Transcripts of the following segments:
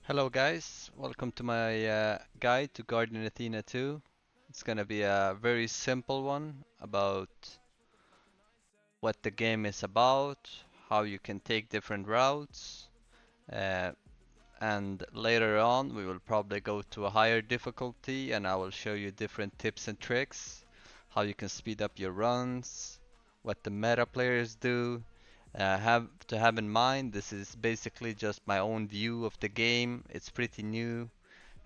Hello guys, welcome to my guide to Guardian Athena 2. It's gonna be a very simple one about what the game is about, how you can take different routes, uh, and later on we will probably go to a higher difficulty and I will show you different tips and tricks, how you can speed up your runs, what the meta players do. Have in mind this is basically just my own view of the game. It's pretty new.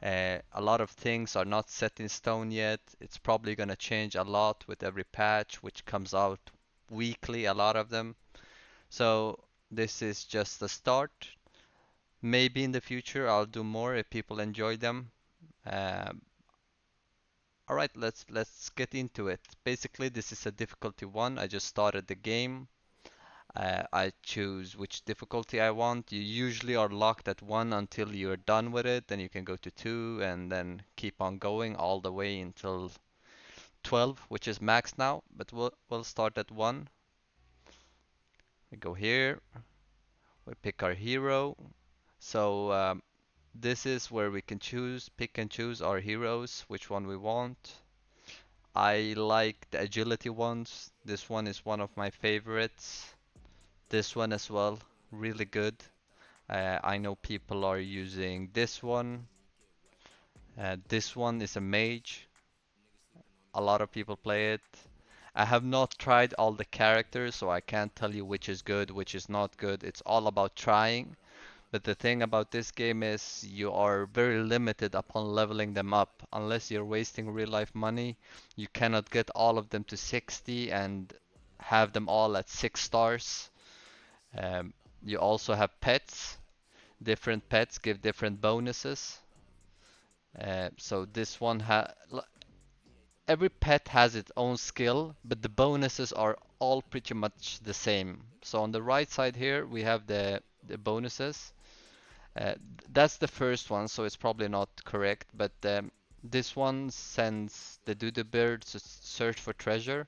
A lot of things are not set in stone yet. It's probably going to change a lot with every patch, which comes out weekly, a lot of them. So this is just the start. Maybe in the future I'll do more if people enjoy them. Um, all right, let's get into it. Basically, this is a difficulty one. I just started the game. I choose which difficulty I want. You usually are locked at one until you're done with it. Then you can go to two and then keep on going all the way until 12, which is max now. But we'll start at one. We go here. We pick our hero. So this is where we can pick and choose our heroes, which one we want. I like the agility ones. This one is one of my favorites. This one as well, really good. I know people are using this one. This one is a mage. A lot of people play it. I have not tried all the characters, so I can't tell you which is good, which is not good. It's all about trying. But the thing about this game is you are very limited upon leveling them up. Unless you're wasting real life money, you cannot get all of them to 60 and have them all at 6 stars. Um, you also have pets. Different pets give different bonuses. So this one every pet has its own skill, but the bonuses are all pretty much the same. So on the right side here we have the bonuses. Uh, that's the first one, so it's probably not correct, but this one sends the dodo bird to search for treasure.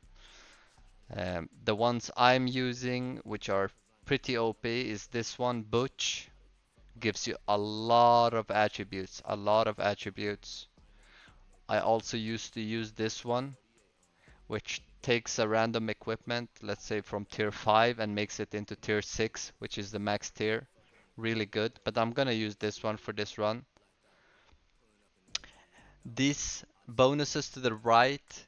The ones I'm using, which are pretty OP, is this one, Butch. Gives you a lot of attributes, a lot of attributes. I also used to use this one, which takes a random equipment, let's say from tier 5 and makes it into tier 6, which is the max tier. Really good, but I'm gonna use this one for this run. These bonuses to the right,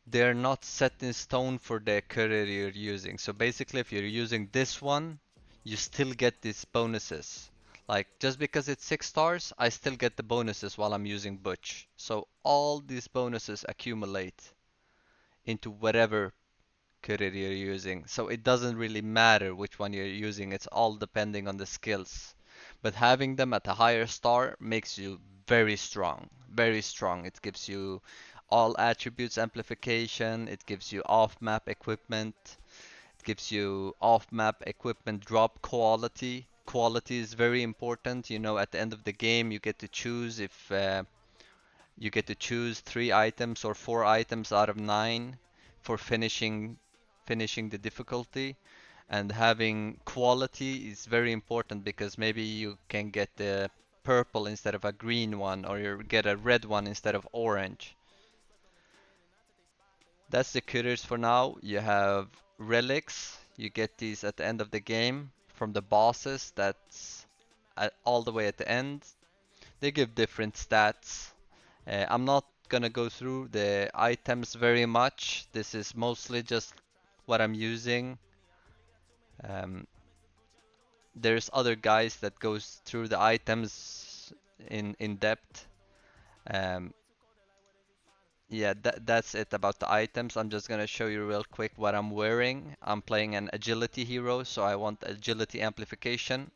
they're not set in stone for the courier you're using. So basically, if you're using this one, you still get these bonuses. Like, just because it's 6 stars, I still get the bonuses while I'm using Butch. So all these bonuses accumulate into whatever courier you're using. So it doesn't really matter which one you're using, it's all depending on the skills. But having them at a higher star makes you very strong. Very strong. It gives you all attributes amplification, it gives you off-map equipment, it gives you off-map equipment drop quality. Quality is very important. You know, at the end of the game, you get to choose if you get to choose 3 items or 4 items out of 9 for finishing the difficulty. And having quality is very important because maybe you can get the purple instead of a green one, or you get a red one instead of orange. That's the critters for now. You have relics. You get these at the end of the game from the bosses. That's all the way at the end. They give different stats. I'm not gonna go through the items very much. This is mostly just what I'm using. Um, there's other guys that goes through the items in depth. Um, yeah, that's it about the items. I'm just gonna show you real quick what I'm wearing. I'm playing an agility hero, so I want agility amplification.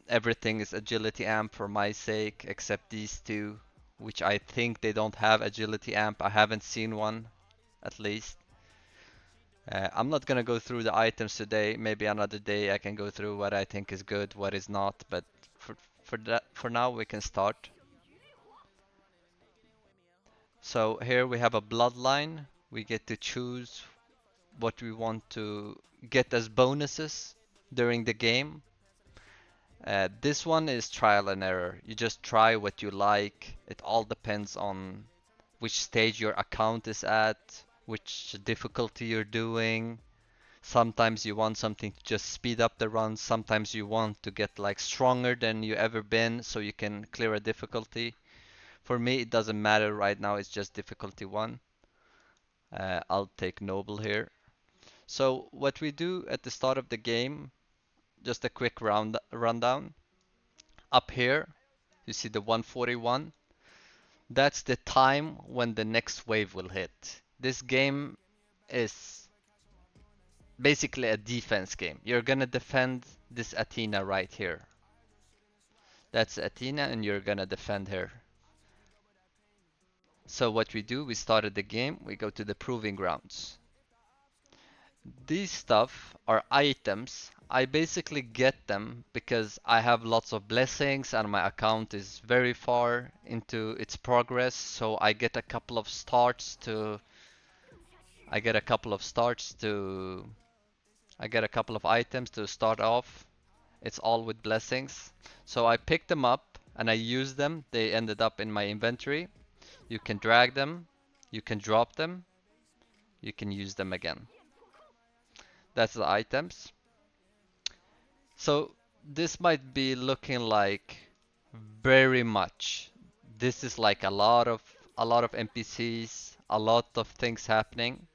Everything is agility amp for my sake, except these two, which I think they don't have agility amp. I haven't seen one, at least. I'm not gonna go through the items today. Maybe another day I can go through what I think is good, what is not. But for now we can start. So here we have a bloodline. We get to choose what we want to get as bonuses during the game. This one is trial and error. You just try what you like. It all depends on which stage your account is at, which difficulty you're doing. Sometimes you want something to just speed up the run. Sometimes you want to get like stronger than you ever been so you can clear a difficulty. For me, it doesn't matter right now. It's just difficulty one. I'll take noble here. So what we do at the start of the game, just a quick rundown. Up here, you see the 141. That's the time when the next wave will hit. This game is basically a defense game. You're gonna defend this Athena right here. That's Athena and you're gonna defend her. So what we do, we started the game, we go to the proving grounds. These stuff are items. I basically get them because I have lots of blessings and my account is very far into its progress, so I get a couple of starts to I get a couple of starts to I get a couple of items to start off. It's all with blessings. So I picked them up and I used them. They ended up in my inventory. You can drag them, you can drop them, you can use them again. That's the items. So this might be looking like very much. This is like a lot of NPCs, a lot of things happening.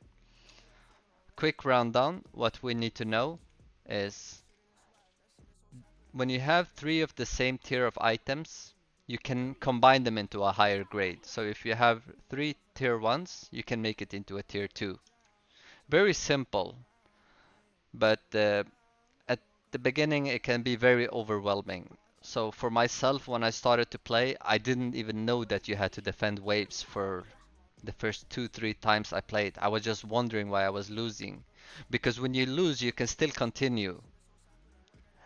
Quick rundown, what we need to know is when you have three of the same tier of items, you can combine them into a higher grade. So if you have three tier 1s, you can make it into a tier 2. Very simple, but at the beginning it can be very overwhelming. So for myself, when I started to play, I didn't even know that you had to defend waves for the first 2, 3 times I played. I was just wondering why I was losing. Because when you lose, you can still continue.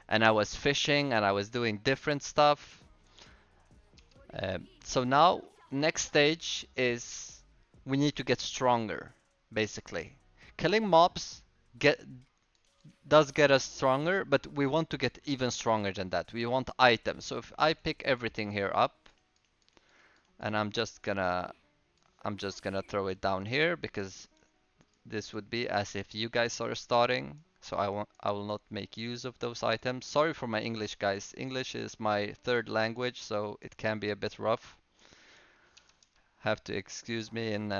And I was fishing and I was doing different stuff. So now, next stage is we need to get stronger, basically. Killing mobs get does get us stronger, but we want to get even stronger than that. We want items. So if I pick everything here up, and I'm just gonna throw it down here because this would be as if you guys are starting. So I will not make use of those items. Sorry for my English, guys. English is my third language, so it can be a bit rough. Have to excuse me in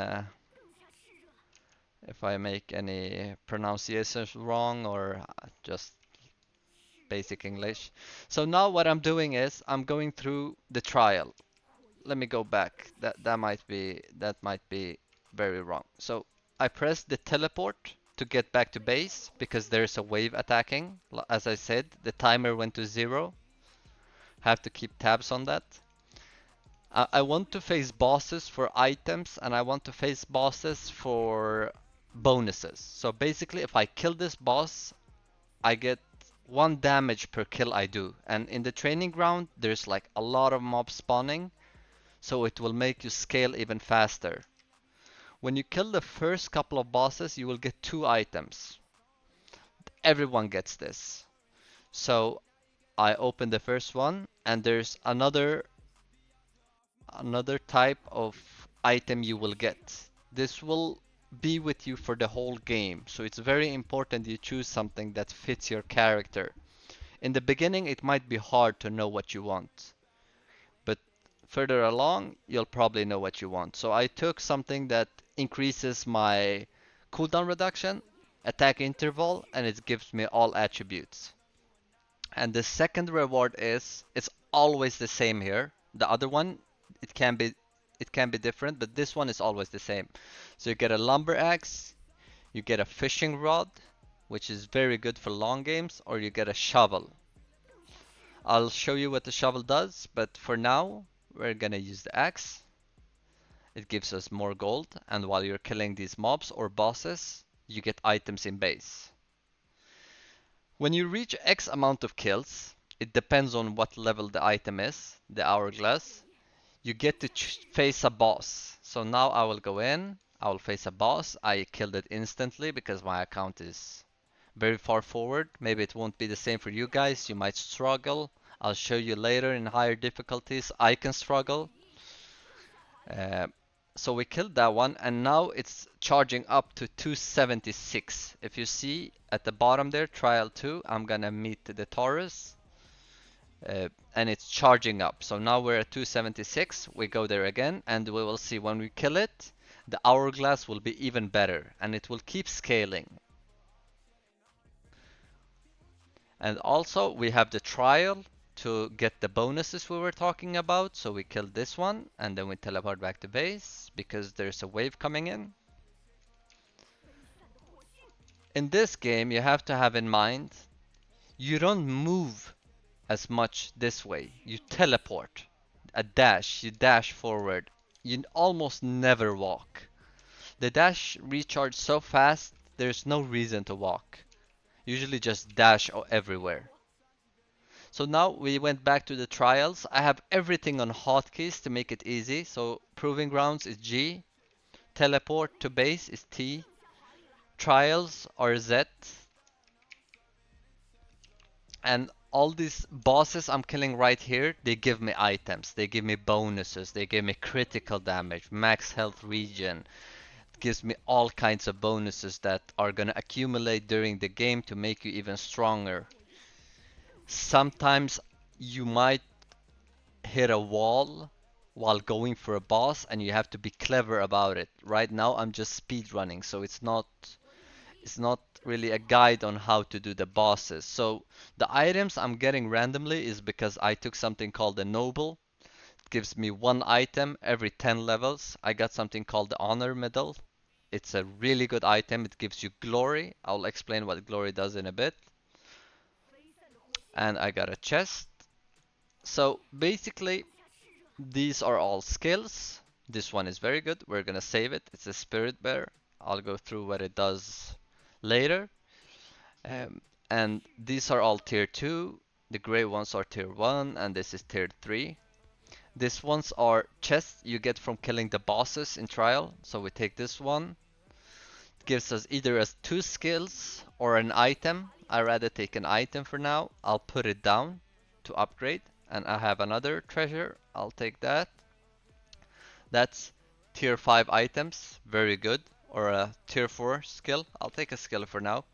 if I make any pronunciations wrong or just basic English. So now what I'm doing is I'm going through the trial. Let me go back. That might be very wrong. So I press the teleport to get back to base because there's a wave attacking. As I said, the timer went to 0. Have to keep tabs on that. I want to face bosses for items and I want to face bosses for bonuses. So basically if I kill this boss, I get 1 damage per kill I do. And in the training ground, there's like a lot of mobs spawning, so it will make you scale even faster. When you kill the first couple of bosses, you will get 2 items. Everyone gets this. So I open the first one and there's another type of item you will get. This will be with you for the whole game, so it's very important you choose something that fits your character. In the beginning, it might be hard to know what you want, but further along, you'll probably know what you want. So I took something that increases my cooldown reduction, attack interval, and it gives me all attributes. And the second reward is it's always the same here. The other one, it can be it can be different, but this one is always the same. So you get a lumber axe, you get a fishing rod, which is very good for long games, or you get a shovel. I'll show you what the shovel does, but for now, we're gonna use the axe. It gives us more gold, and while you're killing these mobs or bosses, you get items in base. When you reach X amount of kills, it depends on what level the item is, the hourglass, you get to face a boss. So now I will go in, I will face a boss. I killed it instantly because my account is very far forward. Maybe it won't be the same for you guys, you might struggle. I'll show you later in higher difficulties. I can struggle. Uh, so we killed that one, and now it's charging up to 276. If you see at the bottom there, trial 2, I'm gonna meet the Taurus, and it's charging up. So now we're at 276. We go there again, and we will see when we kill it, the hourglass will be even better, and it will keep scaling. And also we have the trial to get the bonuses we were talking about. So we kill this one and then we teleport back to base because there's a wave coming in. In this game you have to have in mind you don't move as much this way. You teleport. A dash, you dash forward. You almost never walk. The dash recharges so fast there's no reason to walk. Usually just dash everywhere. So now we went back to the trials. I have everything on hotkeys to make it easy. So proving grounds is G, teleport to base is T, trials are Z, and all these bosses I'm killing right here, they give me items, they give me bonuses, they give me critical damage, max health regen. It gives me all kinds of bonuses that are gonna accumulate during the game to make you even stronger. Sometimes you might hit a wall while going for a boss and you have to be clever about it. Right now I'm just speed running, so it's not really a guide on how to do the bosses. So the items I'm getting randomly is because I took something called the Noble. It gives me one item every 10 levels. I got something called the Honor Medal. It's a really good item. It gives you glory. I'll explain what glory does in a bit. And I got a chest. So basically these are all skills. This one is very good. We're gonna save it. It's a spirit bear. I'll go through what it does later. Um, and these are all tier 2. The gray ones are tier 1 and this is tier 3. These ones are chests you get from killing the bosses in trial. So we take this one. It gives us either as 2 skills or an item. I rather take an item for now. I'll put it down to upgrade. And I have another treasure. I'll take that. That's tier 5 items, very good. Or a tier 4 skill. I'll take a skill for now.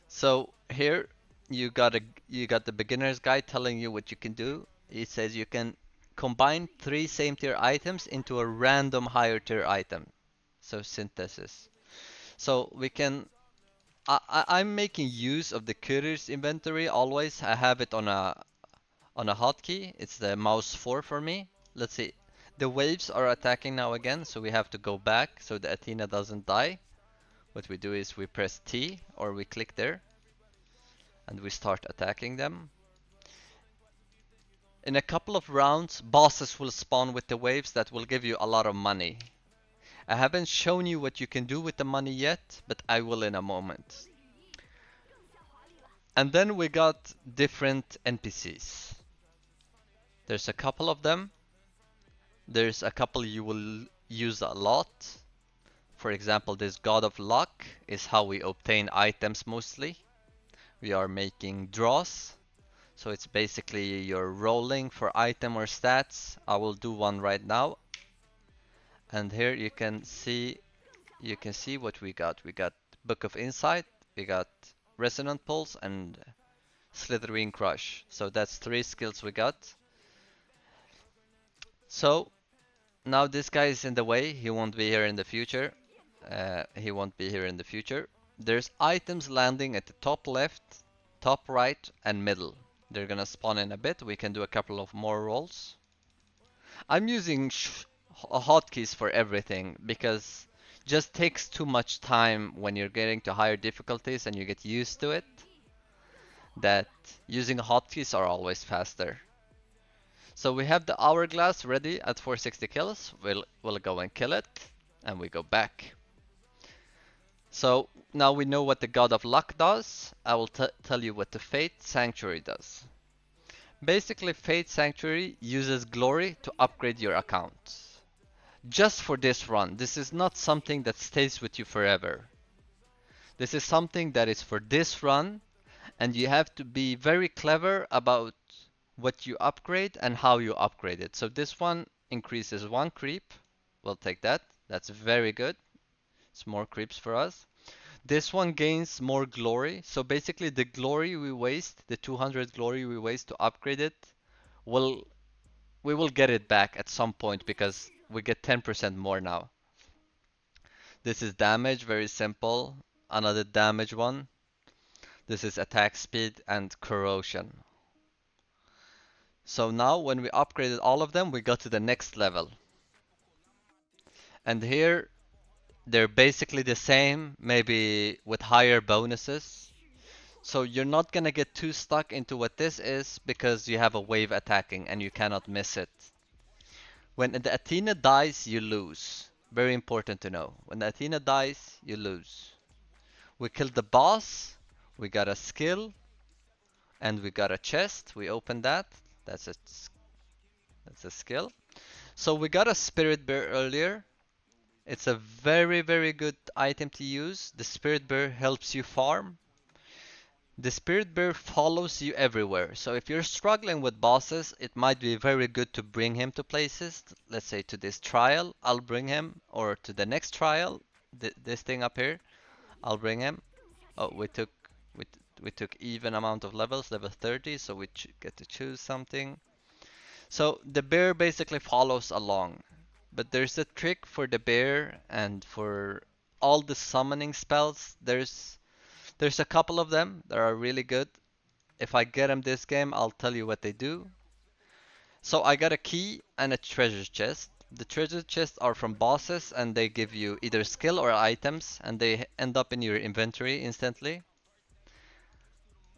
So here you got the beginner's guide telling you what you can do. It says you can combine 3 same tier items into a random higher tier item. So synthesis. So we can I'm making use of the courier's inventory always. I have it on a hotkey. It's the mouse 4 for me. Let's see. The waves are attacking now again, so we have to go back so the Athena doesn't die. What we do is we press T or we click there and we start attacking them. In a couple of rounds, bosses will spawn with the waves that will give you a lot of money. I haven't shown you what you can do with the money yet, but I will in a moment. And then we got different NPCs. There's a couple of them. There's a couple you will use a lot. For example, this God of Luck is how we obtain items mostly. We are making draws. So it's basically you're rolling for item or stats. I will do one right now. And here you can see what we got. We got Book of Insight, we got Resonant Pulse and Slithering Crush. So that's 3 skills we got. So now this guy is in the way. He won't be here in the future. He won't be here in the future. There's items landing at the top left, top right, and middle. They're gonna spawn in a bit. We can do a couple of more rolls. I'm using hotkeys for everything because it just takes too much time when you're getting to higher difficulties and you get used to it, that using hotkeys are always faster. So we have the hourglass ready at 460 kills. We'll go and kill it and we go back. So now we know what the God of Luck does. I will tell you what the Fate Sanctuary does. Basically, Fate Sanctuary uses glory to upgrade your account. Just for this run. This is not something that stays with you forever. This is something that is for this run, And you have to be very clever about what you upgrade and how you upgrade it. So this one increases one creep. We'll take that. That's very good. It's more creeps for us. This one gains more glory. So basically the glory we waste, the 200 glory we waste to upgrade it, will we will get it back at some point because we get 10% more now. This is damage, very simple. Another damage one. This is attack speed and corrosion. So now when we upgraded all of them, we got to the next level. And here they're basically the same, maybe with higher bonuses. So you're not gonna get too stuck into what this is because you have a wave attacking and you cannot miss it. When the Athena dies, you lose. Very important to know. When the Athena dies, you lose. We killed the boss, we got a skill, and we got a chest. We opened that. That's a that's a skill. So we got a spirit bear earlier. It's a very, very good item to use. The spirit bear helps you farm. The spirit bear follows you everywhere. So if you're struggling with bosses, it might be very good to bring him to places. Let's say to this trial, I'll bring him, or to the next trial, this thing up here, I'll bring him. Oh, we we took even amount of levels, level 30, so we get to choose something. So the bear basically follows along. But there's a trick for the bear and for all the summoning spells. There's a couple of them that are really good. If I get them this game, I'll tell you what they do. So I got a key and a treasure chest. The treasure chests are from bosses and they give you either skill or items and they end up in your inventory instantly.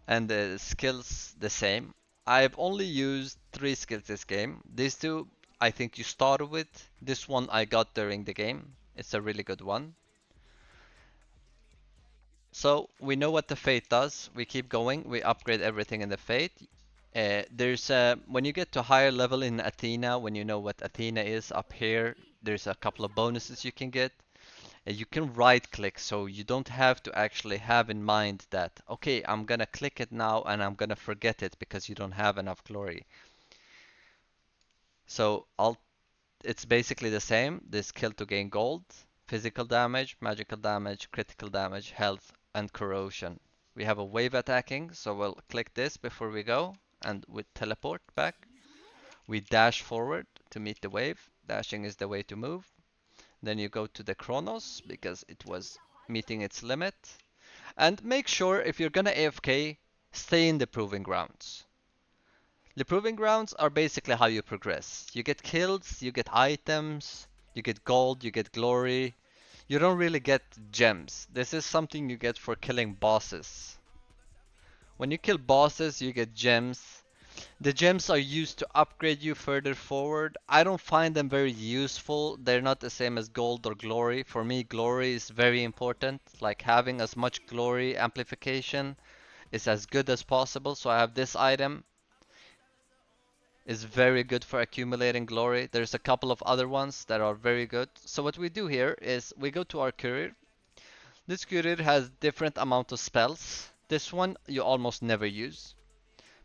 And the skills the same. I've only used 3 skills this game. These two I think you started with. This one I got during the game. It's a really good one. So we know what the Fate does. We keep going. We upgrade everything in the Fate. When you get to higher level in Athena, when you know what Athena is up here, there's a couple of bonuses you can get. You can right click, so you don't have to actually have in mind that, okay, I'm gonna click it now and I'm gonna forget it because you don't have enough glory. So it's basically the same. This kill to gain gold, physical damage, magical damage, critical damage, health, and corrosion. We have a wave attacking, so we'll click this before we go and we teleport back. We dash forward to meet the wave. Dashing is the way to move. Then you go to the Chronos because it was meeting its limit. And make sure if you're gonna AFK, stay in the proving grounds. The proving grounds are basically how you progress. You get kills, you get items, you get gold, you get glory. You don't really get gems. This is something you get for killing bosses. When you kill bosses, you get gems. The gems are used to upgrade you further forward. I don't find them very useful. They're not the same as gold or glory. For me, glory is very important. Like having as much glory amplification is as good as possible. So I have this item. Is very good for accumulating glory. There's a couple of other ones that are very good. So what we do here is we go to our courier. This courier has different amount of spells. This one you almost never use.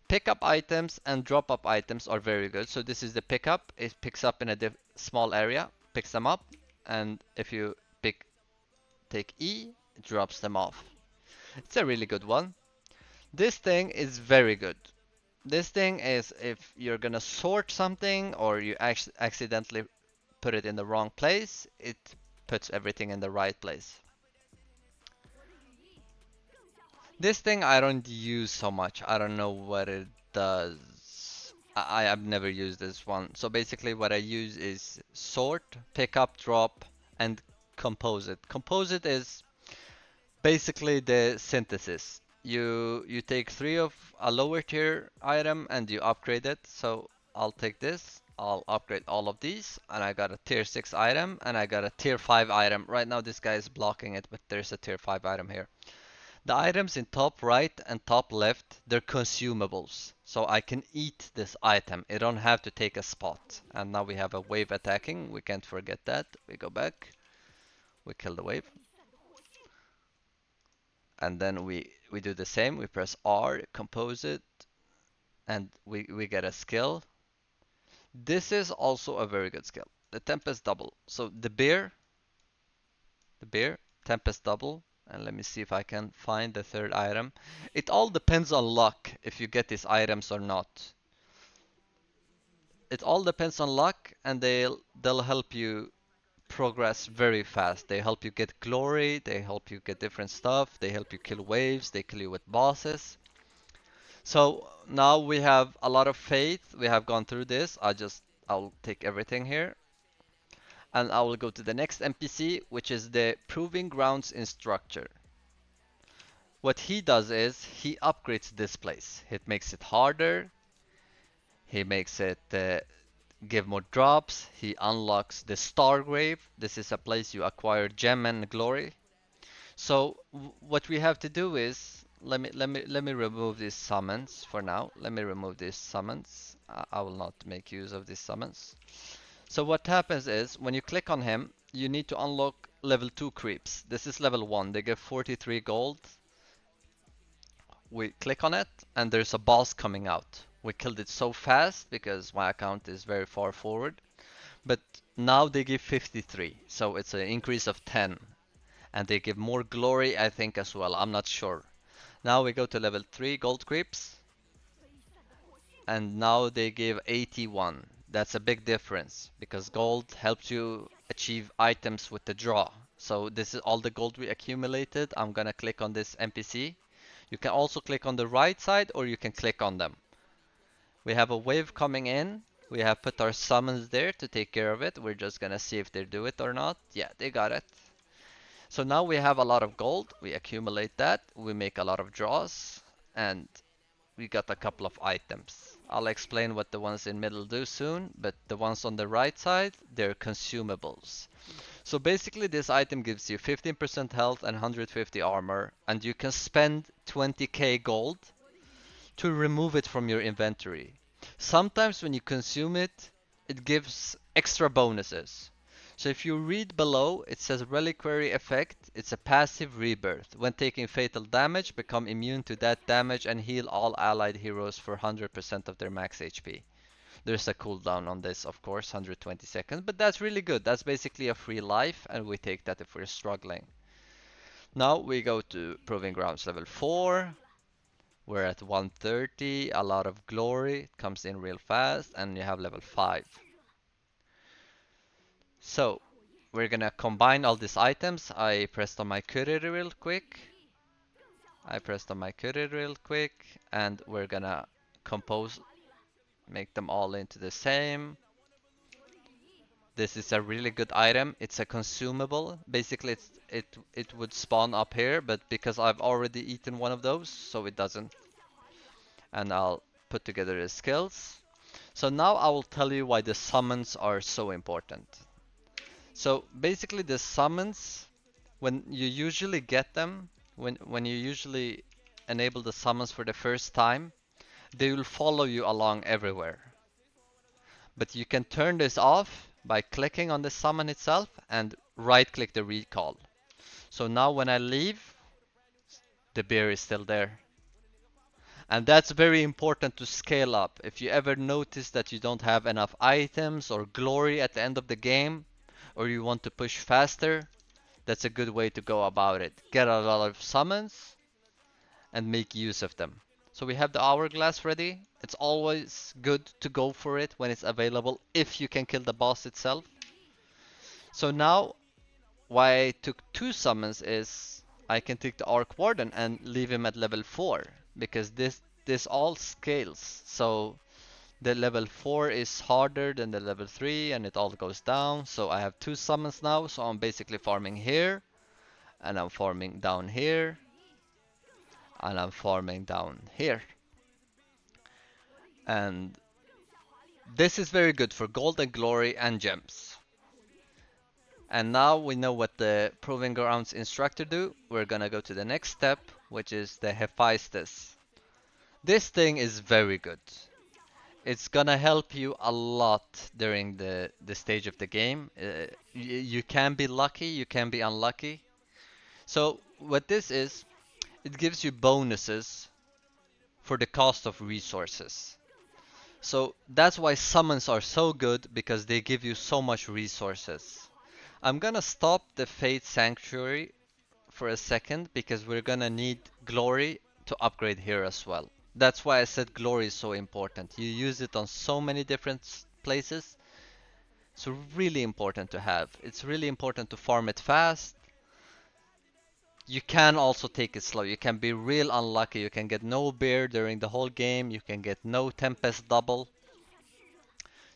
Pick up items and drop up items are very good. So this is the pickup. It picks up in a small area, picks them up, and if you take E, it drops them off. It's a really good one. This thing is very good. This thing is if you're gonna sort something or you accidentally put it in the wrong place, it puts everything in the right place. This thing I don't use so much. I don't know what it does. I have never used this one. So basically what I use is sort, pick up, drop, and composite. Composite is basically the synthesis. You take 3 of a lower tier item and you upgrade it. So I'll take this, I'll upgrade all of these, and I got a tier 6 item and I got a tier 5 item. Right now this guy is blocking it, but there's a tier 5 item here. The items in top right and top left, they're consumables. So I can eat this item. I don't have to take a spot. And now we have a wave attacking. We can't forget that. We go back. We kill the wave. And then we We do the same. We press R, compose it, and we get a skill. This is also a very good skill. The Tempest Double. So the beer, Tempest Double, and let me see if I can find the third item. It all depends on luck if you get these items or not. It all depends on luck, and they'll help you progress very fast. They help you get glory, they help you get different stuff, they help you kill waves, they kill you with bosses. So now we have a lot of faith. We have gone through this. I'll take everything here. And I will go to the next NPC, which is the Proving Grounds Instructor. What he does is he upgrades this place. It makes it harder. He makes it give more drops. He unlocks the Stargrave. This is a place you acquire gem and glory. So what we have to do is let me remove these summons for now. Let me remove these summons. I will not make use of these summons. So what happens is when you click on him, you need to unlock level 2 creeps. This is level 1. They give 43 gold. We click on it and there's a boss coming out. We killed it so fast because my account is very far forward. But now they give 53. So it's an increase of 10. And they give more glory, I think, as well. I'm not sure. Now we go to level 3 gold creeps. And now they give 81. That's a big difference because gold helps you achieve items with the draw. So this is all the gold we accumulated. I'm gonna click on this NPC. You can also click on the right side or you can click on them. We have a wave coming in. We have put our summons there to take care of it. We're just gonna see if they do it or not. Yeah, they got it. So now we have a lot of gold. We accumulate that. We make a lot of draws. And we got a couple of items. I'll explain what the ones in middle do soon, but the ones on the right side, they're consumables. So basically this item gives you 15% health and 150 armor, and you can spend 20k gold to remove it from your inventory. Sometimes when you consume it, it gives extra bonuses. So if you read below, it says reliquary effect. It's a passive rebirth. When taking fatal damage, become immune to that damage and heal all allied heroes for 100% of their max HP. There's a cooldown on this, of course, 120 seconds, but that's really good. That's basically a free life, and we take that if we're struggling. Now we go to Proving Grounds level 4. We're at 130, a lot of glory, it comes in real fast, and you have level 5. So, we're gonna combine all these items. I pressed on my courier real quick. And we're gonna compose, make them all into the same. This is a really good item. It's a consumable. Basically, it would spawn up here, but because I've already eaten one of those, so it doesn't. And I'll put together the skills. So now I will tell you why the summons are so important. So basically the summons, when you usually get them, when you usually enable the summons for the first time, they will follow you along everywhere. But you can turn this off by clicking on the summon itself and right click the recall. So now when I leave, the bear is still there. And that's very important to scale up. If you ever notice that you don't have enough items or glory at the end of the game, or you want to push faster, that's a good way to go about it. Get a lot of summons and make use of them. So we have the hourglass ready. It's always good to go for it when it's available if you can kill the boss itself. So now why I took 2 summons is I can take the Arc Warden and leave him at level 4 because this all scales. So the level 4 is harder than the level 3 and it all goes down. So I have 2 summons now, so I'm basically farming here and I'm farming down here and I'm farming down here. And this is very good for gold and glory and gems. And now we know what the Proving Grounds instructor do. We're gonna go to the next step, which is the Hephaestus. This thing is very good. It's gonna help you a lot during the stage of the game. You can be lucky, you can be unlucky. So what this is, it gives you bonuses for the cost of resources. So that's why summons are so good because they give you so much resources. I'm gonna stop the Fate Sanctuary for a second because we're gonna need glory to upgrade here as well. That's why I said glory is so important. You use it on so many different places. It's really important to have. It's really important to farm it fast. You can also take it slow. You can be real unlucky. You can get no bear during the whole game. You can get no Tempest double.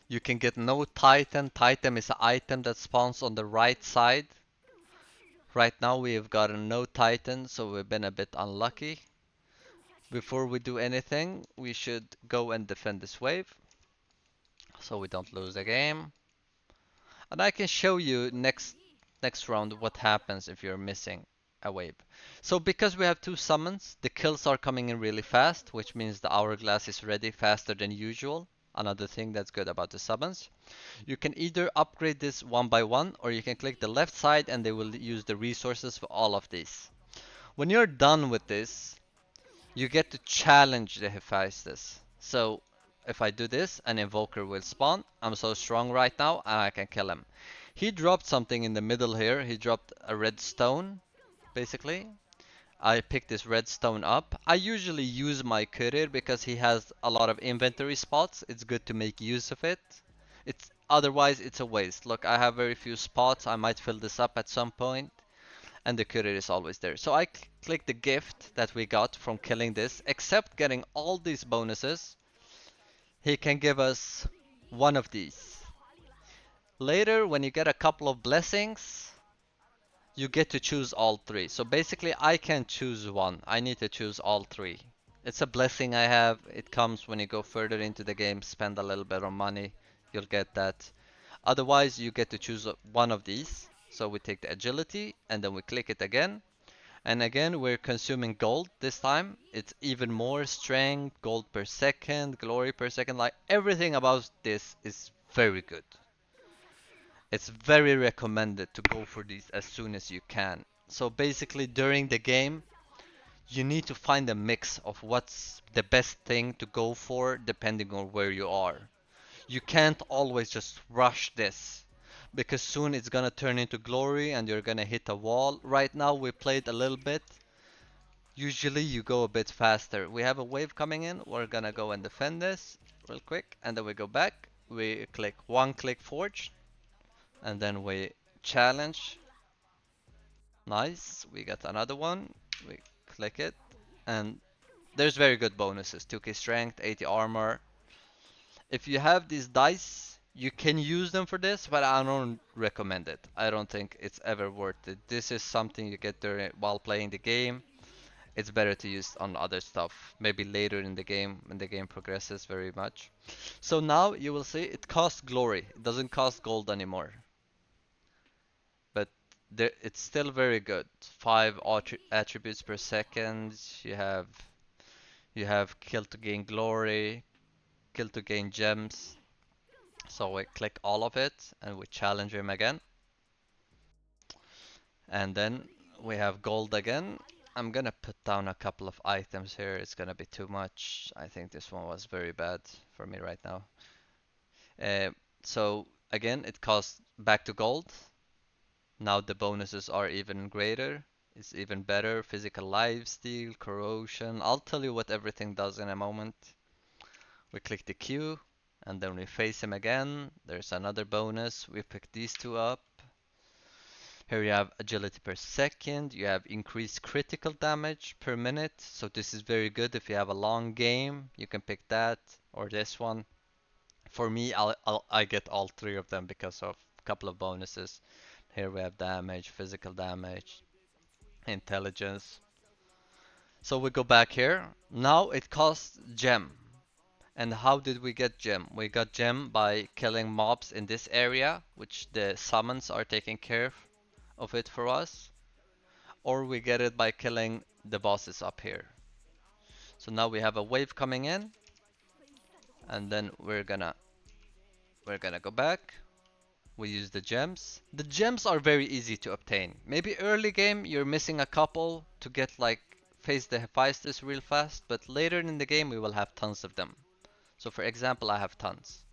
You can get no Titan. Titan is an item that spawns on the right side. Right now we have gotten no Titan, so we've been a bit unlucky. Before we do anything, we should go and defend this wave so we don't lose the game. And I can show you next round what happens if you're missing a wave. So because we have two summons, the kills are coming in really fast, which means the hourglass is ready faster than usual. Another thing that's good about the summons. You can either upgrade this one by one, or you can click the left side and they will use the resources for all of these. When you're done with this, you get to challenge the Hephaestus. So if I do this, an invoker will spawn. I'm so strong right now and I can kill him. He dropped something in the middle here. He dropped a red stone, basically. I picked this red stone up. I usually use my courier because he has a lot of inventory spots. It's good to make use of it. Otherwise it's a waste. Look, I have very few spots. I might fill this up at some point and the courier is always there. So I click the gift that we got from killing this. Except getting all these bonuses, he can give us one of these. Later, when you get a couple of blessings, you get to choose all three. So basically, I can choose one. I need to choose all three. It's a blessing I have. It comes when you go further into the game, spend a little bit of money, you'll get that. Otherwise, you get to choose one of these. So we take the agility and then we click it again. And again, we're consuming gold this time. It's even more strength, gold per second, glory per second. Like everything about this is very good. It's very recommended to go for these as soon as you can. So basically, during the game, you need to find a mix of what's the best thing to go for depending on where you are. You can't always just rush this because soon it's gonna turn into glory and you're gonna hit a wall. Right now we played a little bit. Usually you go a bit faster. We have a wave coming in. We're gonna go and defend this real quick and then we go back. We click one click forge and then we challenge. Nice. We got another one. We click it and there's very good bonuses. 2k strength, 80 armor. If you have these dice, you can use them for this, but I don't recommend it. I don't think it's ever worth it. This is something you get during while playing the game. It's better to use on other stuff, maybe later in the game when the game progresses very much. So now you will see it costs glory. It doesn't cost gold anymore, but it's still very good. 5 attributes per second. You have kill to gain glory, kill to gain gems. So we click all of it and we challenge him again. And then we have gold again. I'm gonna put down a couple of items here. It's gonna be too much. I think this one was very bad for me right now. So again, it costs back to gold. Now the bonuses are even greater. It's even better. Physical lifesteal, corrosion. I'll tell you what everything does in a moment. We click the Q and then we face him again. There's another bonus. We pick these two up. Here you have agility per second, you have increased critical damage per minute, so this is very good if you have a long game, you can pick that or this one. For me, I get all three of them because of a couple of bonuses. Here we have damage, physical damage, intelligence. So we go back here. Now it costs gem. And how did we get gem? We got gem by killing mobs in this area, which the summons are taking care of it for us, or we get it by killing the bosses up here. So now we have a wave coming in, and then we're gonna go back. We use the gems. The gems are very easy to obtain. Maybe early game you're missing a couple to get like face the Hephaestus real fast, but later in the game we will have tons of them. So for example, I have tons.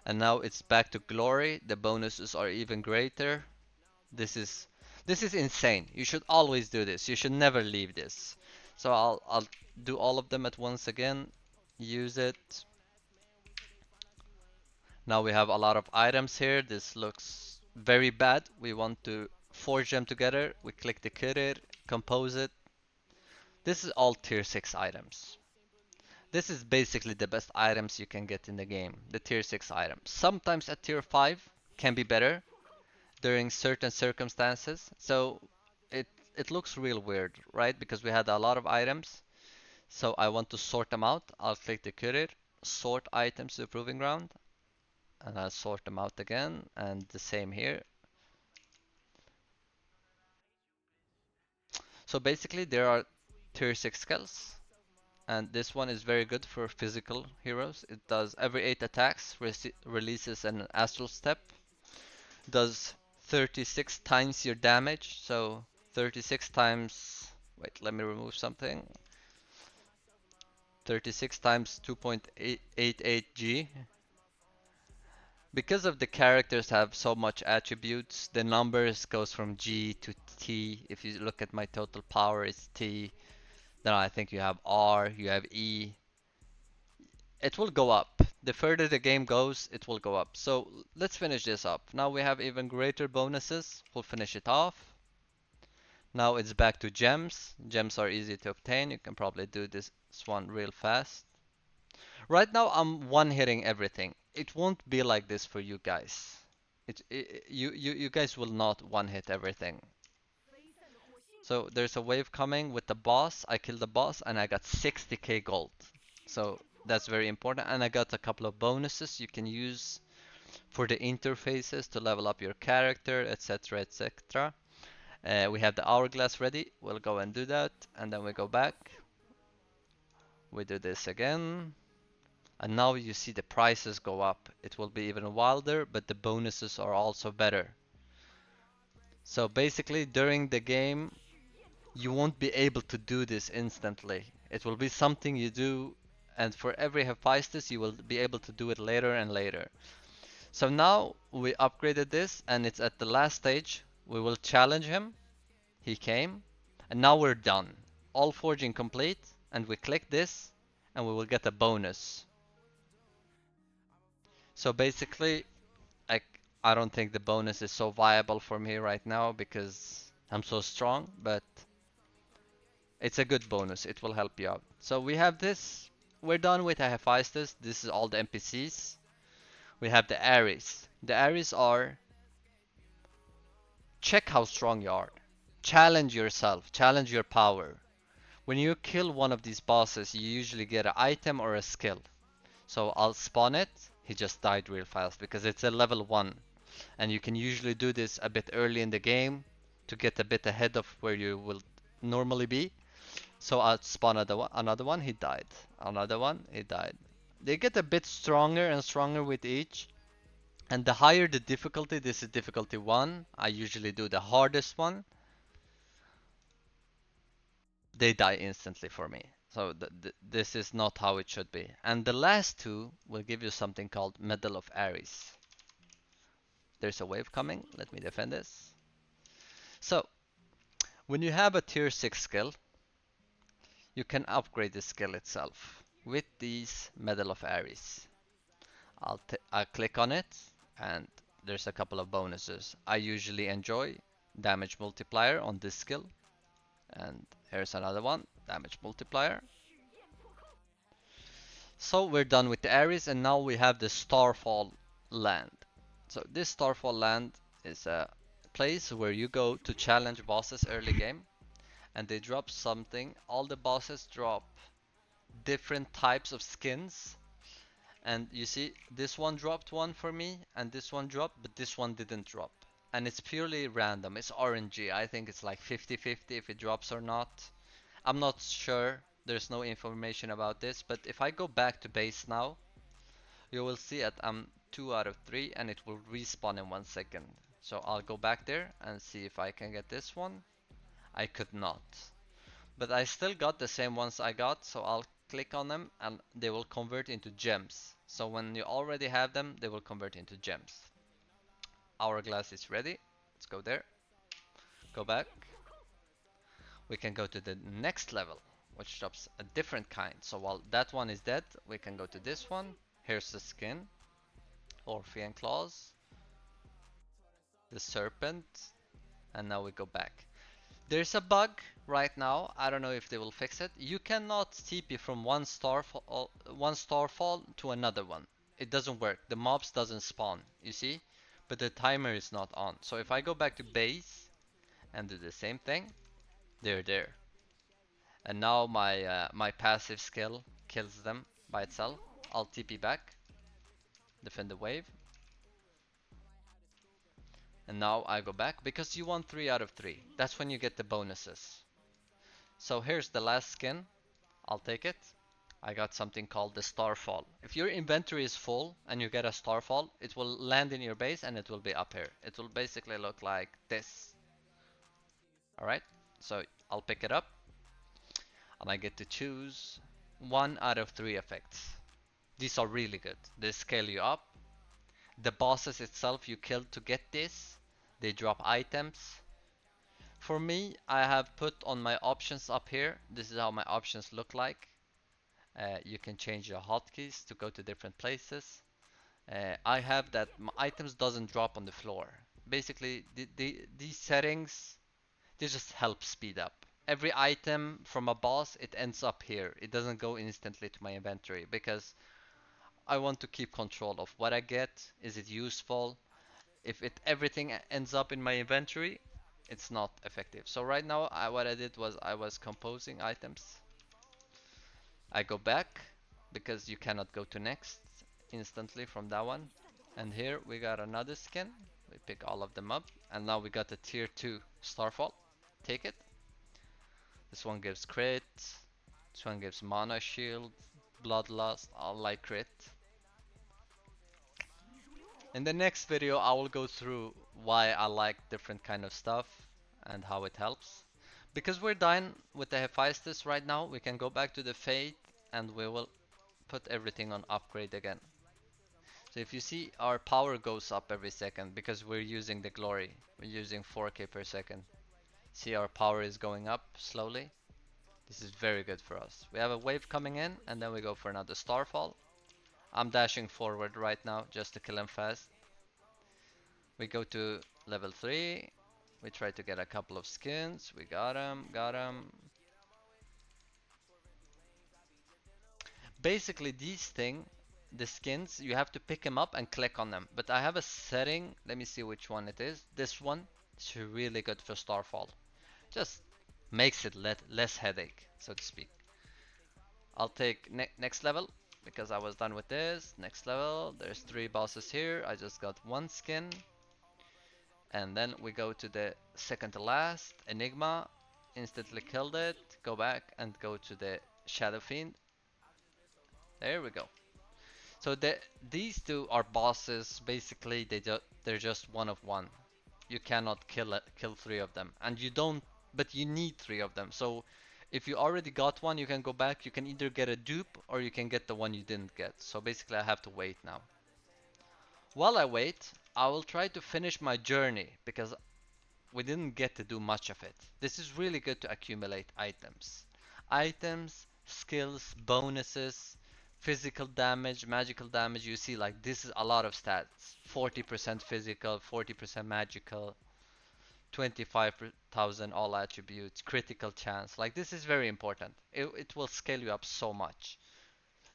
And now it's back to glory. The bonuses are even greater. This is this is insane. You should always do this. You should never leave this. So I'll do all of them at once again. Use it. Now we have a lot of items here. This looks very bad. We want to forge them together. We click the cutter, compose it. This is all tier 6 items. This is basically the best items you can get in the game, the tier 6 items. Sometimes a tier 5 can be better during certain circumstances. So it it looks real weird, right? Because we had a lot of items. So I want to sort them out. I'll click the cutter, sort items to proving ground, and I'll sort them out again, and the same here. So basically there are tier 6 skills, and this one is very good for physical heroes. It does every 8 attacks, releases an astral step, does 36 times your damage, so 36 times, wait, let me remove something. 36 times 2.88 G. Because of the characters have so much attributes, the numbers goes from G to T. If you look at my total power, it's T. Then I think you have R, you have E. It will go up. The further the game goes, it will go up. So let's finish this up. Now we have even greater bonuses. We'll finish it off. Now it's back to gems. Gems are easy to obtain. You can probably do this one real fast. Right now I'm one-hitting everything. It won't be like this for you guys. You guys will not one-hit everything. So there's a wave coming with the boss. I killed the boss and I got 60k gold. So that's very important. And I got a couple of bonuses you can use for the interfaces to level up your character, etc., etc. We have the hourglass ready. We'll go and do that, and then we go back. We do this again, and now you see the prices go up. It will be even wilder, but the bonuses are also better. So basically, during the game, you won't be able to do this instantly. It will be something you do, and for every Hephaestus, you will be able to do it later and later. So now we upgraded this, and it's at the last stage. We will challenge him. He came, and now we're done. All forging complete, and we click this, and we will get a bonus. So basically, I, I don't think the bonus is so viable for me right now because I'm so strong, but it's a good bonus. It will help you out. So we have this. We're done with the Hephaestus. This is all the NPCs. We have the Ares. The Ares are check how strong you are. Challenge yourself. Challenge your power. When you kill one of these bosses, you usually get an item or a skill. So I'll spawn it. He just died real fast because it's a level 1. And you can usually do this a bit early in the game to get a bit ahead of where you will normally be. So I'll spawn another one, he died. Another one, he died. They get a bit stronger and stronger with each. And the higher the difficulty, this is difficulty 1. I usually do the hardest one. They die instantly for me. So this is not how it should be. And the last two will give you something called Medal of Ares. There's a wave coming. Let me defend this. So, when you have a tier 6 skill, you can upgrade the skill itself with these Medal of Ares. I'll click on it, and there's a couple of bonuses. I usually enjoy damage multiplier on this skill. And here's another one, damage multiplier. So we're done with the Ares, and now we have the Starfall land. So this Starfall land is a place where you go to challenge bosses early game, and they drop something. All the bosses drop different types of skins, and you see this one dropped one for me, and this one dropped, but this one didn't drop. And it's purely random, it's RNG. I think it's like 50-50 if it drops or not. I'm not sure, there's no information about this, but if I go back to base now, you will see that I'm 2 out of 3 and it will respawn in 1 second. So I'll go back there and see if I can get this one. I could not. But I still got the same ones I got, so I'll click on them and they will convert into gems. So when you already have them, they will convert into gems. Hourglass is ready. Let's go there. Go back. We can go to the next level, which drops a different kind. So while that one is dead, we can go to this one. Here's the skin, Orphean Claws, the Serpent, and now we go back. There's a bug right now. I don't know if they will fix it. You cannot TP from one starfall to another one. It doesn't work. The mobs doesn't spawn. You see, but the timer is not on. So if I go back to base and do the same thing, they're there. And now my passive skill kills them by itself. I'll TP back, defend the wave, and now I go back because you want 3 out of 3. That's when you get the bonuses. So here's the last skin. I'll take it. I got something called the Starfall. If your inventory is full and you get a Starfall, it will land in your base and it will be up here. It will basically look like this. Alright, so I'll pick it up and I get to choose 1 out of 3 effects. These are really good. They scale you up. The bosses itself you kill to get this, they drop items. For me, I have put on my options up here. This is how my options look like. You can change your hotkeys to go to different places. I have that my items doesn't drop on the floor. Basically, these settings, they just help speed up. Every item from a boss, it ends up here. It doesn't go instantly to my inventory because I want to keep control of what I get. Is it useful? If it everything ends up in my inventory, it's not effective. So right now, what I did was I was composing items. I go back because you cannot go to next instantly from that one. And here we got another skin. We pick all of them up. And now we got the tier 2 Starfall. Take it. This one gives crit. This one gives mana shield, bloodlust. I like crit. In the next video I will go through why I like different kind of stuff and how it helps. Because we're done with the Hephaestus right now, we can go back to the Fate and we will put everything on upgrade again. So if you see, our power goes up every second because we're using the glory. We're using 4k per second. See, our power is going up slowly. This is very good for us. We have a wave coming in and then we go for another starfall. I'm dashing forward right now just to kill him fast. We go to level 3. We try to get a couple of skins. We got him, got him. Basically these the skins, you have to pick them up and click on them. But I have a setting, let me see which one it is. This one is really good for Starfall. Just makes it less headache, so to speak. I'll take next level because I was done with this. Next level, there's 3 bosses here. I just got 1 skin. And then we go to the second to last, Enigma. Instantly killed it. Go back and go to the Shadow Fiend. There we go. So these 2 are bosses. Basically, they're just one of one. You cannot kill 3 of them, and you don't. But you need 3 of them. So if you already got one, you can go back. You can either get a dupe or you can get the one you didn't get. So basically, I have to wait now. While I wait, I will try to finish my journey because we didn't get to do much of it. This is really good to accumulate items. Items, skills, bonuses, physical damage, magical damage. You see, like, this is a lot of stats. 40% physical, 40% magical, 25,000 all attributes, critical chance. Like, this is very important. It will scale you up so much.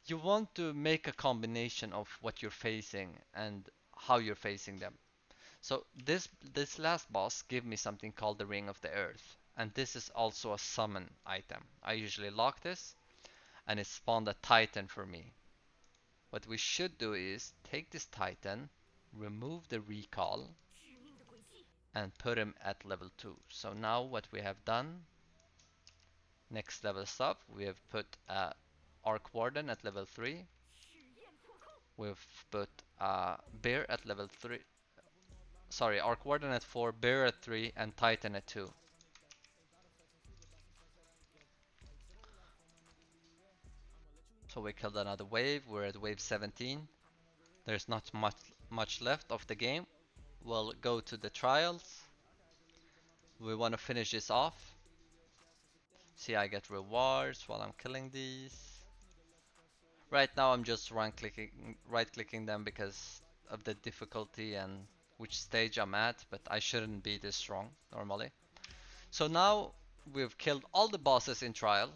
You want to make a combination of what you're facing and how you're facing them. So this last boss gave me something called the Ring of the Earth, and this is also a summon item. I usually lock this, and it spawned a Titan for me. What we should do is take this Titan, remove the recall, and put him at level 2. So now what we have done, next level stuff, we have put Arc Warden at level 3. We've put Bear at level 3. Sorry, Arc Warden at 4, Bear at 3, and Titan at 2. So we killed another wave. We're at wave 17. There's not much left of the game. We'll go to the trials. We want to finish this off. See, I get rewards while I'm killing these. Right now I'm just right clicking them because of the difficulty and which stage I'm at, but I shouldn't be this strong normally. So now we've killed all the bosses in trial.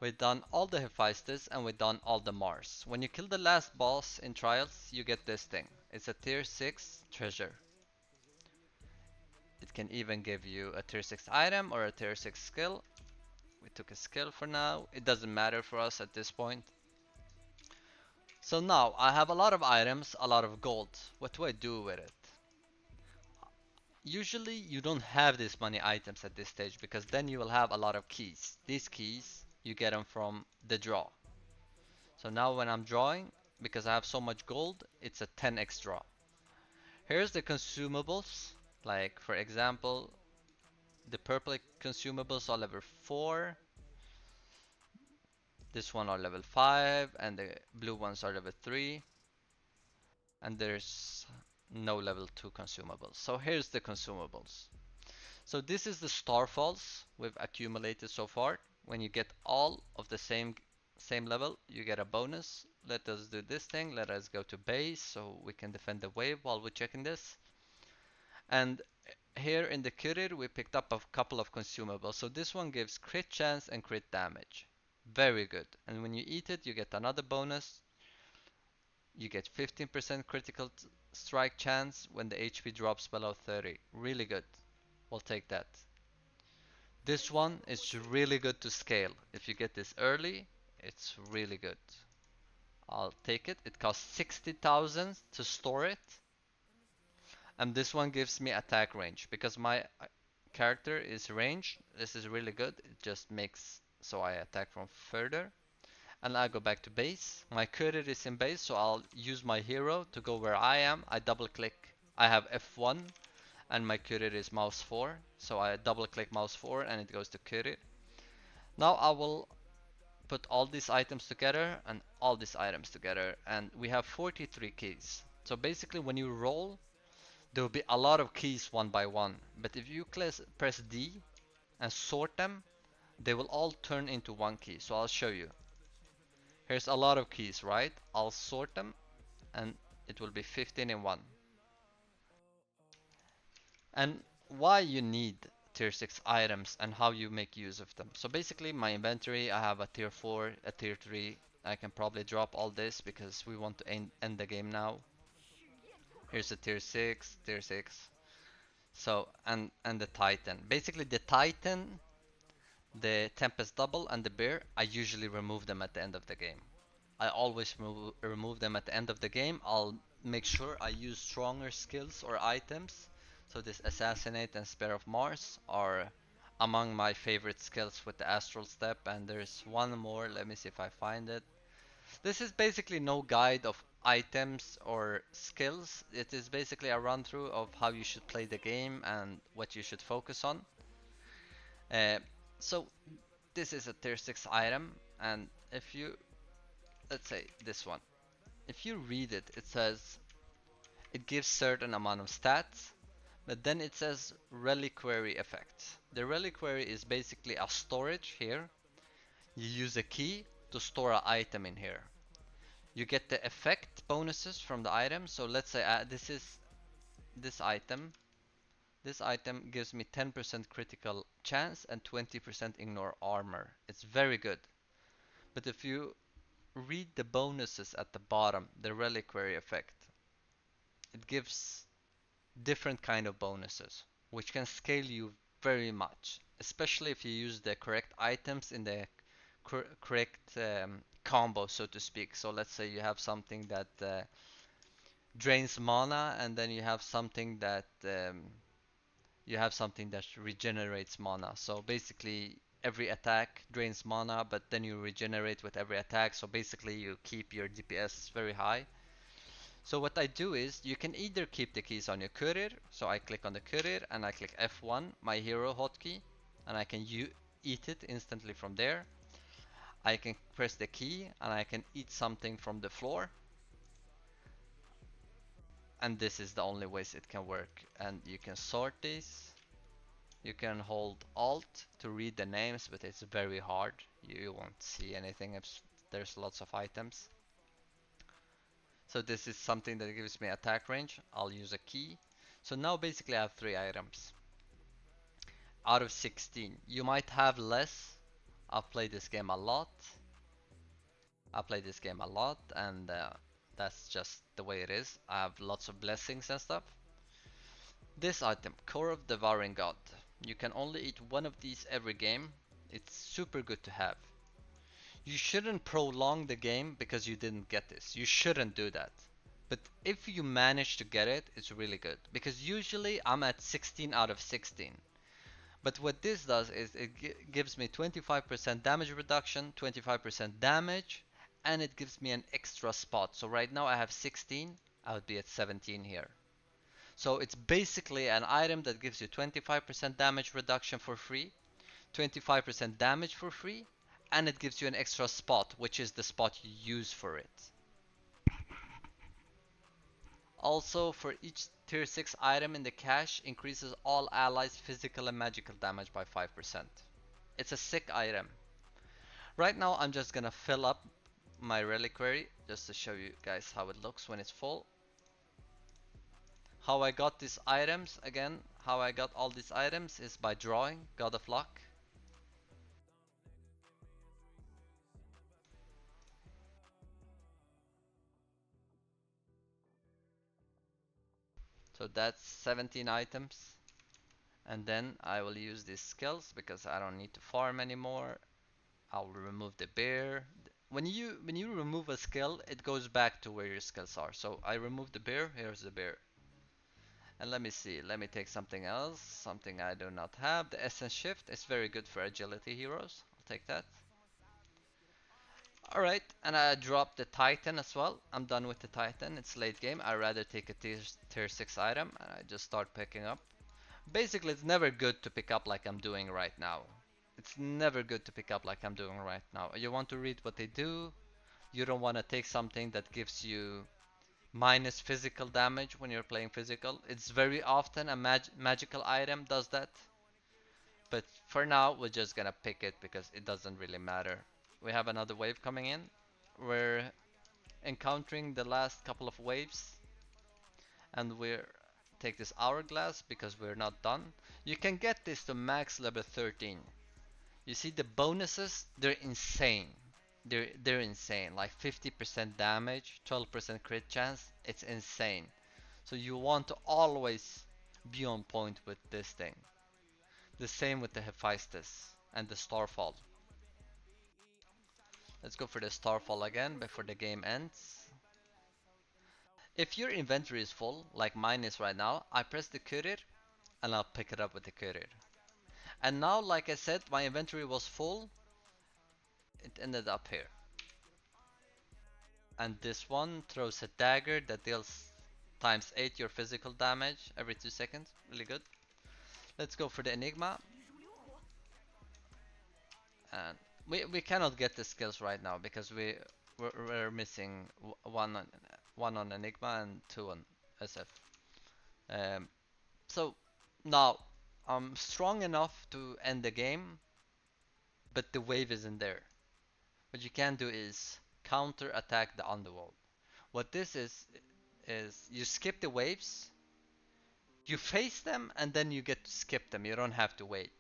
We've done all the Hephaestus and we've done all the Mars. When you kill the last boss in trials, you get this thing. It's a tier 6 treasure. It can even give you a tier 6 item or a tier 6 skill. We took a skill for now. It doesn't matter for us at this point. So now I have a lot of items, a lot of gold. What do I do with it? Usually you don't have this many items at this stage because then you will have a lot of keys. These keys, you get them from the draw. So now when I'm drawing, because I have so much gold, it's a 10x draw. Here's the consumables. Like for example, the purple consumables are level 4. This one are level 5 and the blue ones are level 3. And there's no level 2 consumables. So here's the consumables. So this is the starfalls we've accumulated so far. When you get all of the same level, you get a bonus. Let us do this thing. Let us go to base so we can defend the wave while we're checking this. And here in the courier, we picked up a couple of consumables. So this one gives crit chance and crit damage. Very good. And when you eat it, you get another bonus. You get 15% critical strike chance when the HP drops below 30. Really good. We'll take that. This one is really good to scale. If you get this early, it's really good. I'll take it. It costs 60,000 to store it. And this one gives me attack range. Because my character is ranged, this is really good. It just makes so I attack from further. And I go back to base. My courier is in base, so I'll use my hero to go where I am. I double click. I have F1 and my courier is mouse 4. So I double click mouse 4 and it goes to courier. Now I will put all these items together and all these items together, and we have 43 keys. So basically when you roll, there will be a lot of keys one by one, but if you press D and sort them, they will all turn into one key. So I'll show you. Here's a lot of keys, right? I'll sort them and it will be 15 in one. And why you need tier 6 items and how you make use of them. So basically my inventory, I have a tier 4, a tier 3. I can probably drop all this because we want to end the game now. Here's a tier 6, tier 6. So, and the Titan. Basically the Titan, the Tempest Double and the Bear, I usually remove them at the end of the game. I always remove them at the end of the game. I'll make sure I use stronger skills or items. So this Assassinate and Spear of Mars are among my favorite skills with the Astral Step, and there's one more, let me see if I find it. This is basically no guide of items or skills. It is basically a run through of how you should play the game and what you should focus on. Uh, so this is a tier 6 item, and if you, let's say this one, if you read it, it says it gives certain amount of stats, but then it says reliquary effect. The reliquary is basically a storage here. You use a key to store an item in here. You get the effect bonuses from the item. So let's say this is this item. This item gives me 10% critical chance and 20% ignore armor. It's very good. But if you read the bonuses at the bottom, the reliquary effect, it gives different kind of bonuses, which can scale you very much, especially if you use the correct items in the correct combo, so to speak. So let's say you have something that drains mana, and then you have something that regenerates mana. So basically, every attack drains mana, but then you regenerate with every attack. So basically, you keep your DPS very high. So what I do is, you can either keep the keys on your courier, so I click on the courier and I click F1, my hero hotkey, and I can eat it instantly from there. I can press the key and I can eat something from the floor, and this is the only ways it can work. And you can sort these. You can hold Alt to read the names, but it's very hard. You won't see anything if there's lots of items. So this is something that gives me attack range. I'll use a key. So now basically I have 3 items out of 16. You might have less. I've played this game a lot. And that's just the way it is. I have lots of blessings and stuff. This item, Core of Devouring God. You can only eat one of these every game. It's super good to have. You shouldn't prolong the game because you didn't get this. You shouldn't do that. But if you manage to get it, it's really good. Because usually I'm at 16 out of 16. But what this does is it gives me 25% damage reduction, 25% damage, and it gives me an extra spot. So right now I have 16, I would be at 17 here. So it's basically an item that gives you 25% damage reduction for free, 25% damage for free, and it gives you an extra spot, which is the spot you use for it. Also, for each tier 6 item in the cache, increases all allies' physical and magical damage by 5%. It's a sick item. Right now, I'm just gonna fill up my reliquary just to show you guys how it looks when it's full. How I got these items, again, how I got all these items is by drawing God of Luck. So that's 17 items. And then I will use these skills because I don't need to farm anymore. I'll remove the bear. When you remove a skill, it goes back to where your skills are. So I remove the bear, here's the bear. And let me see, let me take something else, something I do not have. The essence shift is very good for agility heroes. I'll take that. Alright, and I dropped the Titan as well. I'm done with the Titan, it's late game. I'd rather take a tier 6 item and I just start picking up. Basically, it's never good to pick up like I'm doing right now. It's never good to pick up like I'm doing right now. You want to read what they do. You don't want to take something that gives you minus physical damage when you're playing physical. It's very often a magical item does that. But for now, we're just gonna pick it because it doesn't really matter. We have another wave coming in. We're encountering the last couple of waves, and we're take this hourglass because we're not done. You can get this to max level 13. You see the bonuses, they're insane. They're insane. Like 50% damage, 12% crit chance. It's insane. So you want to always be on point with this thing. The same with the Hephaestus and the Starfall. Let's go for the Starfall again before the game ends. If your inventory is full, like mine is right now, I press the courier and I'll pick it up with the courier. And now, like I said, my inventory was full. It ended up here. And this one throws a dagger that deals times 8 your physical damage every 2 seconds. Really good. Let's go for the Enigma. And we cannot get the skills right now because we're missing one on Enigma and 2 on SF. Um, so now I'm strong enough to end the game, but the wave isn't there. What you can do is counter attack the underworld. What this is you skip the waves, you face them, and then you get to skip them. You don't have to wait.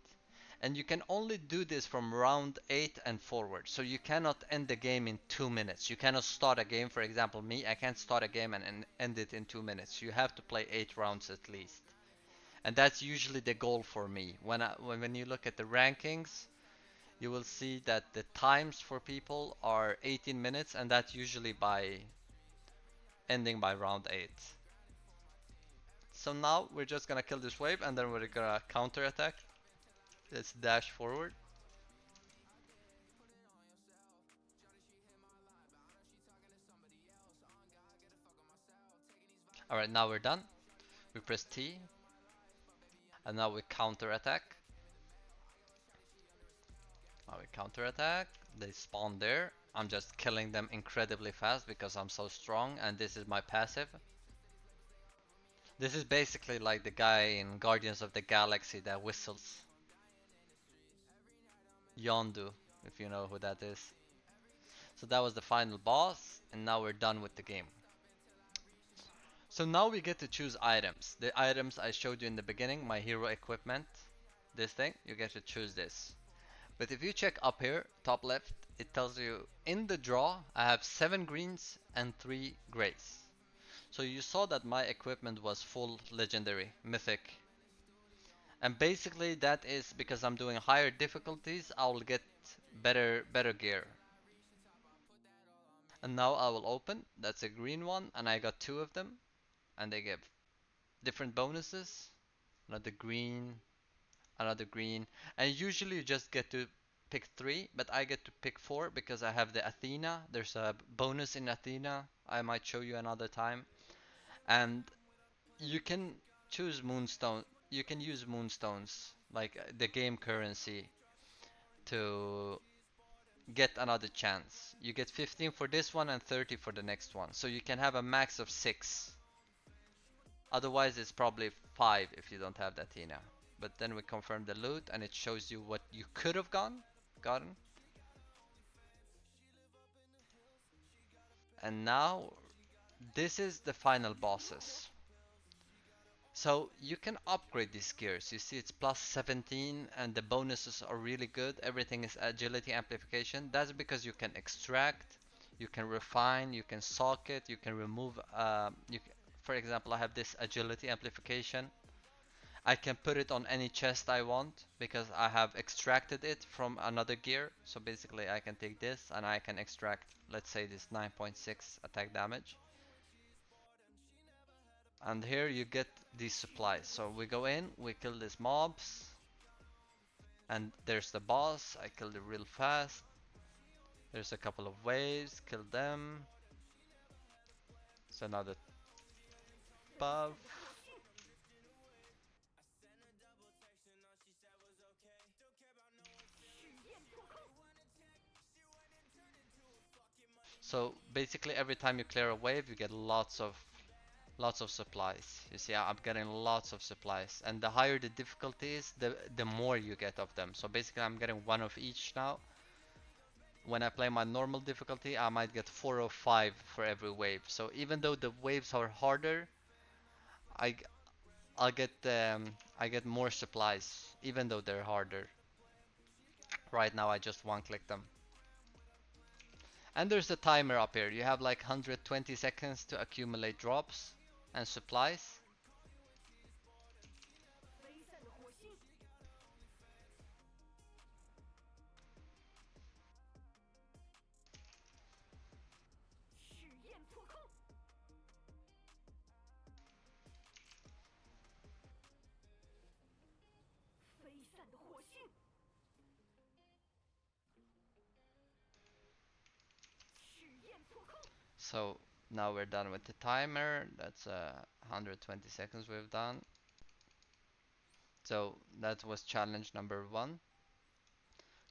And you can only do this from round 8 and forward. So you cannot end the game in 2 minutes. You cannot start a game, for example, me, I can't start a game and end it in 2 minutes. You have to play 8 rounds at least. And that's usually the goal for me. When you look at the rankings, you will see that the times for people are 18 minutes, and that's usually by ending by round 8. So now we're just gonna kill this wave and then we're gonna counter attack. Let's dash forward. Alright, now we're done. We press T and now we counter attack. Now we counter attack. They spawn there. I'm just killing them incredibly fast because I'm so strong, and this is my passive. This is basically like the guy in Guardians of the Galaxy that whistles. Yondu, if you know who that is. So that was the final boss, and now we're done with the game. So now we get to choose items. The items I showed you in the beginning, my hero equipment, this thing, you get to choose this. But if you check up here, top left, it tells you in the draw I have 7 greens and 3 grays. So you saw that my equipment was full legendary, mythic. And basically that is because I'm doing higher difficulties, I will get better gear. And now I will open, that's a green one, and I got 2 of them, and they give different bonuses. Another green, another green, and usually you just get to pick 3, but I get to pick 4 because I have the Athena. There's a bonus in Athena I might show you another time. And you can choose moonstone. You can use moonstones like the game currency to get another chance. You get 15 for this one and 30 for the next one. So you can have a max of 6. Otherwise it's probably 5 if you don't have that Athena. But then we confirm the loot and it shows you what you could have gotten. And now this is the final bosses. So you can upgrade these gears. You see it's plus 17 and the bonuses are really good. Everything is agility amplification. That's because you can extract, you can refine, you can socket, you can remove. For example, I have this agility amplification. I can put it on any chest I want because I have extracted it from another gear. So basically I can take this and I can extract, let's say, this 9.6 attack damage. And here you get these supplies. So we go in, we kill these mobs, and there's the boss. I killed it real fast. There's a couple of waves, kill them. It's another buff. So basically every time you clear a wave you get lots of supplies. You see I'm getting lots of supplies, and the higher the difficulty is, the more you get of them. So basically I'm getting one of each now. When I play my normal difficulty, I might get 4 or 5 for every wave. So even though the waves are harder, I I'll get I get more supplies even though they're harder. Right now I just one click them. And there's a timer up here. You have like 120 seconds to accumulate drops and supplies. So now we're done with the timer. That's 120 seconds we've done. So that was challenge number 1.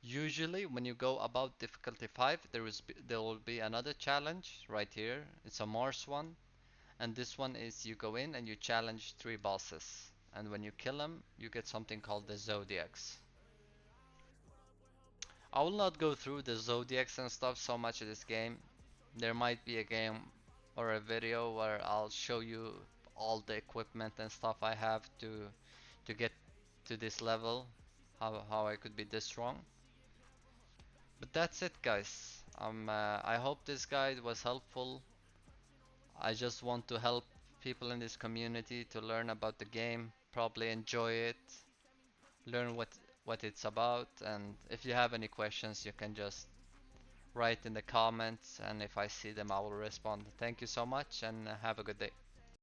Usually when you go above difficulty 5, there will be another challenge right here. It's a Mars one, and this one is you go in and you challenge 3 bosses, and when you kill them you get something called the Zodiacs. I will not go through the Zodiacs and stuff so much in this game. There might be a game or a video where I'll show you all the equipment and stuff I have to get to this level, how I could be this strong. But that's it, guys. I hope this guide was helpful. I just want to help people in this community to learn about the game, probably enjoy it, learn what it's about, and if you have any questions, you can just write in the comments, and if I see them, I will respond. Thank you so much, and have a good day.